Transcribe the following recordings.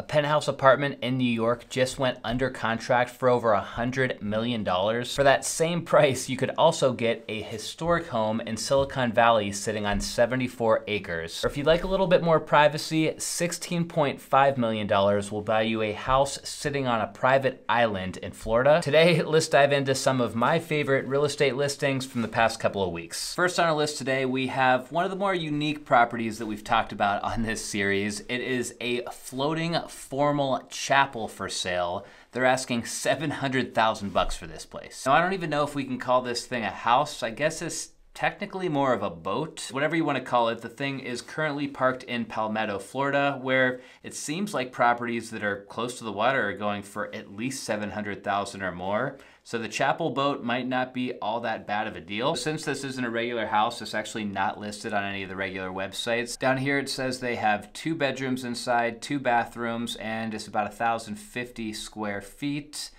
A penthouse apartment in New York just went under contract for over $100 million. For that same price, you could also get a historic home in Silicon Valley sitting on 74 acres. Or if you'd like a little bit more privacy, $16.5 million will buy you a house sitting on a private island in Florida. Today, let's dive into some of my favorite real estate listings from the past couple of weeks. First on our list today, we have one of the more unique properties that we've talked about on this series. It is a floating formal chapel for sale. They're asking $700,000 for this place. Now, I don't even know if we can call this thing a house. I guess it's technically more of a boat. Whatever you want to call it, the thing is currently parked in Palmetto, Florida, where it seems like properties that are close to the water are going for at least $700,000 or more. So the chapel boat might not be all that bad of a deal. Since this isn't a regular house, it's actually not listed on any of the regular websites. Down here it says they have 2 bedrooms inside, 2 bathrooms, and it's about 1,050 square feet.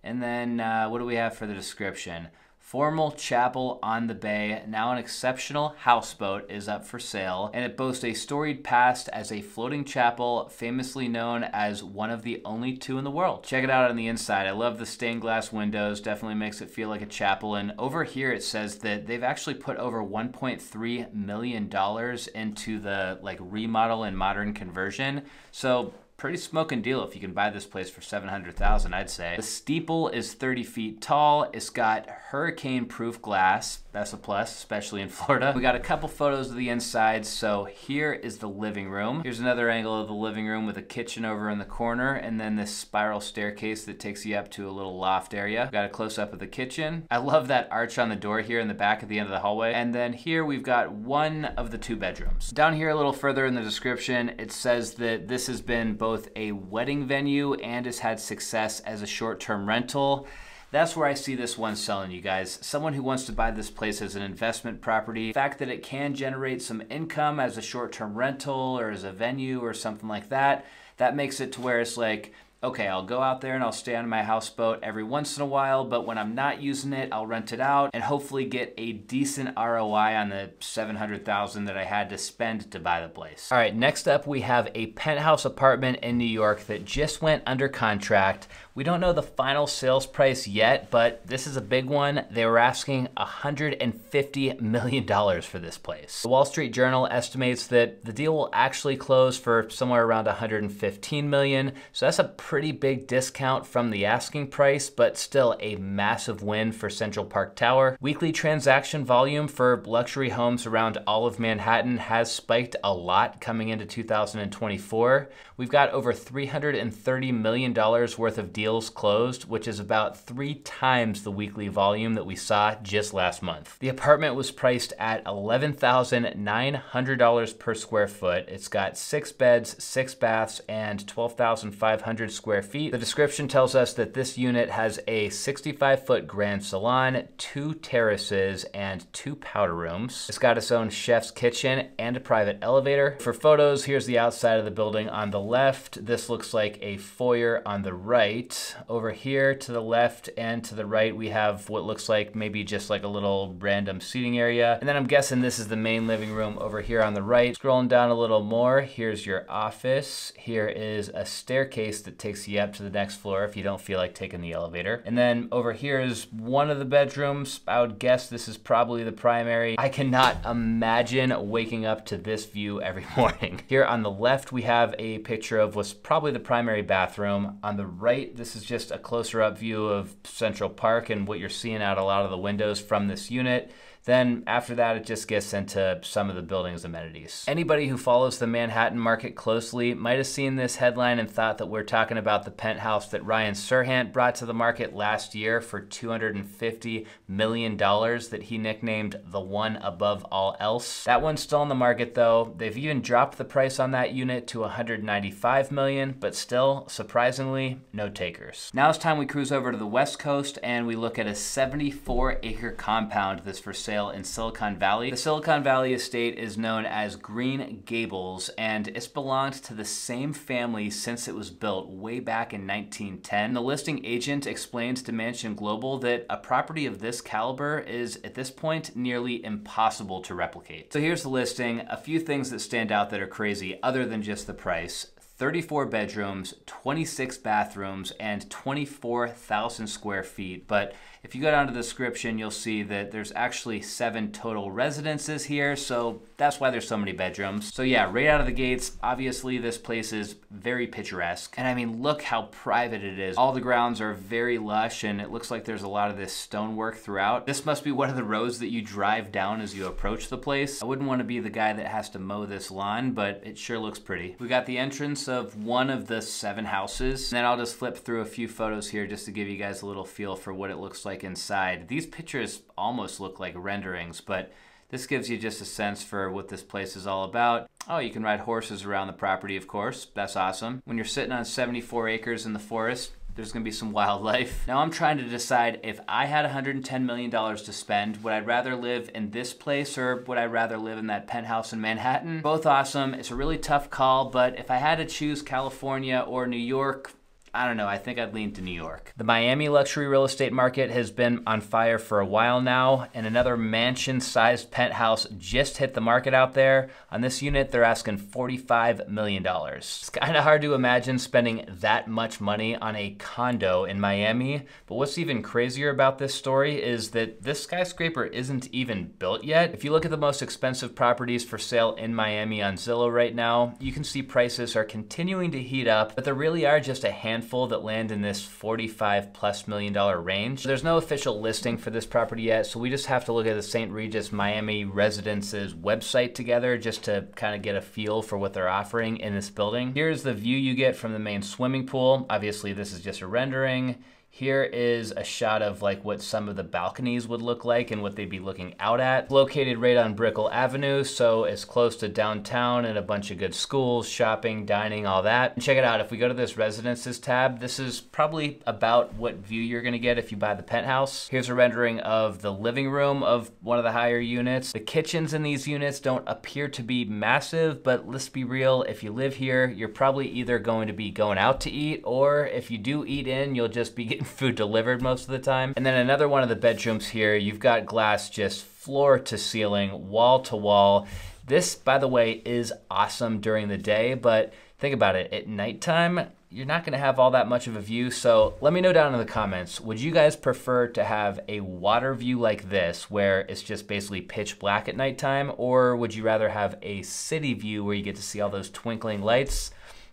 And then what do we have for the description? Formal chapel on the bay, now an exceptional houseboat, is up for sale, and it boasts a storied past as a floating chapel, famously known as one of the only 2 in the world. Check it out on the inside. I love the stained glass windows, definitely makes it feel like a chapel. And over here it says that they've actually put over $1.3 million into the remodel and modern conversion. So pretty smoking deal if you can buy this place for $700,000, I'd say. The steeple is 30 feet tall. It's got hurricane-proof glass. That's a plus, especially in Florida. We got a couple photos of the inside. So here is the living room. Here's another angle of the living room with a kitchen over in the corner, and then this spiral staircase that takes you up to a little loft area. Got a close-up of the kitchen. I love that arch on the door here in the back at the end of the hallway. And then here we've got one of the 2 bedrooms. Down here a little further in the description, it says that this has been both a wedding venue and has had success as a short-term rental. That's where I see this one selling, you guys. Someone who wants to buy this place as an investment property. The fact that it can generate some income as a short-term rental or as a venue or something like that, that makes it to where it's like, okay, I'll go out there and I'll stay on my houseboat every once in a while, but when I'm not using it, I'll rent it out and hopefully get a decent ROI on the $700,000 that I had to spend to buy the place. All right, next up we have a penthouse apartment in New York that just went under contract. We don't know the final sales price yet, but this is a big one. They were asking $150 million for this place. The Wall Street Journal estimates that the deal will actually close for somewhere around $115 million. So that's a pretty big discount from the asking price, but still a massive win for Central Park Tower. Weekly transaction volume for luxury homes around all of Manhattan has spiked a lot coming into 2024. We've got over $330 million worth of deals closed, which is about 3 times the weekly volume that we saw just last month. The apartment was priced at $11,900 per square foot. It's got 6 beds, 6 baths, and 12,500 square feet. The description tells us that this unit has a 65-foot grand salon, 2 terraces, and 2 powder rooms. It's got its own chef's kitchen and a private elevator. For photos, here's the outside of the building on the left. This looks like a foyer on the right. Over here to the left and to the right, we have what looks like maybe just like a little random seating area. And then I'm guessing this is the main living room over here on the right. Scrolling down a little more, here's your office. Here is a staircase that takes you up to the next floor if you don't feel like taking the elevator. And then over here is one of the bedrooms. I would guess this is probably the primary. I cannot imagine waking up to this view every morning. Here on the left, we have a picture of what's probably the primary bathroom. On the right, this is just a closer up view of Central Park and what you're seeing out a lot of the windows from this unit. Then after that, it just gets into some of the building's amenities. Anybody who follows the Manhattan market closely might have seen this headline and thought that we're talking about the penthouse that Ryan Serhant brought to the market last year for $250 million that he nicknamed the one above all else. That one's still on the market though. They've even dropped the price on that unit to $195 million, but still, surprisingly, no takers. Now it's time we cruise over to the West Coast and we look at a 74-acre compound that's for sale in Silicon Valley. The Silicon Valley estate is known as Green Gables, and it's belonged to the same family since it was built way back in 1910. The listing agent explained to Mansion Global that a property of this caliber is, at this point, nearly impossible to replicate. So here's the listing. A few things that stand out that are crazy other than just the price. 34 bedrooms, 26 bathrooms, and 24,000 square feet. But if you go down to the description, you'll see that there's actually 7 total residences here, so that's why there's so many bedrooms. So yeah, right out of the gates, obviously this place is very picturesque. And I mean, look how private it is. All the grounds are very lush, and it looks like there's a lot of this stonework throughout. This must be one of the roads that you drive down as you approach the place. I wouldn't want to be the guy that has to mow this lawn, but it sure looks pretty. We got the entrance of one of the 7 houses, and then I'll just flip through a few photos here just to give you guys a little feel for what it looks like inside. These pictures almost look like renderings, but this gives you just a sense for what this place is all about. Oh, you can ride horses around the property, of course. That's awesome. When you're sitting on 74 acres in the forest, there's gonna be some wildlife. Now I'm trying to decide if I had $110 million to spend, would I rather live in this place or would I rather live in that penthouse in Manhattan? Both awesome. It's a really tough call, but if I had to choose California or New York, I don't know, I think I'd lean to New York. The Miami luxury real estate market has been on fire for a while now, and another mansion-sized penthouse just hit the market out there. On this unit, they're asking $45 million. It's kind of hard to imagine spending that much money on a condo in Miami, but what's even crazier about this story is that this skyscraper isn't even built yet. If you look at the most expensive properties for sale in Miami on Zillow right now, you can see prices are continuing to heat up, but there really are just a handful that land in this $45+ million range. There's no official listing for this property yet, so we just have to look at the St. Regis Miami Residences website together just to kind of get a feel for what they're offering in this building. Here's the view you get from the main swimming pool. Obviously, this is just a rendering. Here is a shot of like what some of the balconies would look like and what they'd be looking out at. Located right on Brickell Avenue, so it's close to downtown and a bunch of good schools, shopping, dining, all that. And check it out, if we go to this residences tab, this is probably about what view you're gonna get if you buy the penthouse. Here's a rendering of the living room of one of the higher units. The kitchens in these units don't appear to be massive, but let's be real, if you live here, you're probably either going to be going out to eat, or if you do eat in, you'll just be getting food delivered most of the time. And then another one of the bedrooms here, you've got glass just floor to ceiling, wall to wall. This, by the way, is awesome during the day, but think about it, at nighttime, you're not gonna have all that much of a view. So let me know down in the comments, would you guys prefer to have a water view like this, where it's just basically pitch black at nighttime, or would you rather have a city view where you get to see all those twinkling lights?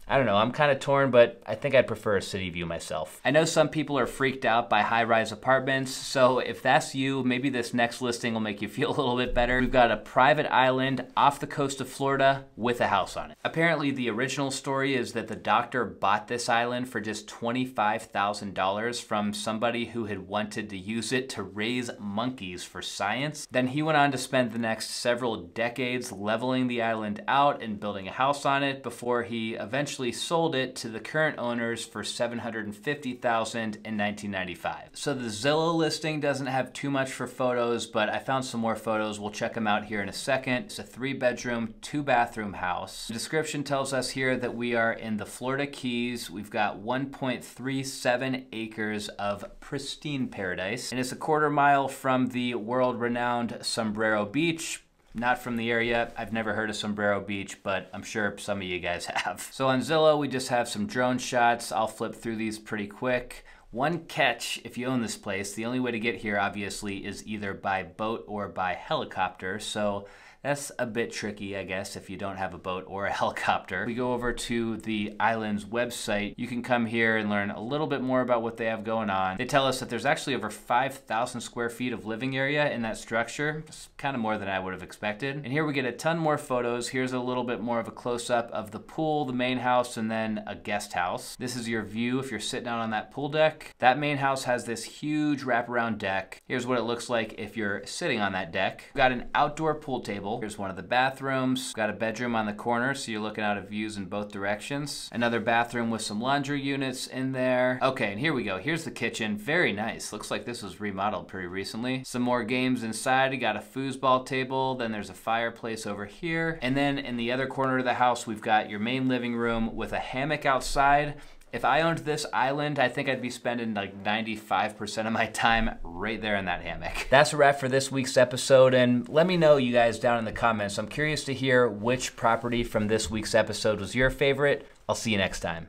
I don't know, I'm kind of torn, but I think I'd prefer a city view myself. I know some people are freaked out by high-rise apartments, so if that's you, maybe this next listing will make you feel a little bit better. We've got a private island off the coast of Florida with a house on it. Apparently, the original story is that the doctor bought this island for just $25,000 from somebody who had wanted to use it to raise monkeys for science. Then he went on to spend the next several decades leveling the island out and building a house on it before he eventually sold it to the current owners for $750,000 in 1995. So the Zillow listing doesn't have too much for photos, but I found some more photos. We'll check them out here in a second. It's a 3-bedroom, 2-bathroom house. The description tells us here that we are in the Florida Keys. We've got 1.37 acres of pristine paradise, and it's a 1/4 mile from the world-renowned Sombrero Beach. Not from the area. I've never heard of Sombrero Beach, but I'm sure some of you guys have. So on Zillow, we just have some drone shots. I'll flip through these pretty quick. One catch, if you own this place, the only way to get here obviously is either by boat or by helicopter. So that's a bit tricky, I guess, if you don't have a boat or a helicopter. We go over to the island's website. You can come here and learn a little bit more about what they have going on. They tell us that there's actually over 5,000 square feet of living area in that structure. It's kind of more than I would have expected. And here we get a ton more photos. Here's a little bit more of a close-up of the pool, the main house, and then a guest house. This is your view if you're sitting out on that pool deck. That main house has this huge wraparound deck. Here's what it looks like if you're sitting on that deck. We've got an outdoor pool table. Here's one of the bathrooms. Got a bedroom on the corner, so you're looking out at views in both directions. Another bathroom with some laundry units in there. Okay, and here we go. Here's the kitchen. Very nice. Looks like this was remodeled pretty recently. Some more games inside. You got a foosball table. Then there's a fireplace over here. And then in the other corner of the house, we've got your main living room with a hammock outside. If I owned this island, I think I'd be spending like 95% of my time right there in that hammock. That's a wrap for this week's episode, and let me know, you guys, down in the comments. I'm curious to hear which property from this week's episode was your favorite. I'll see you next time.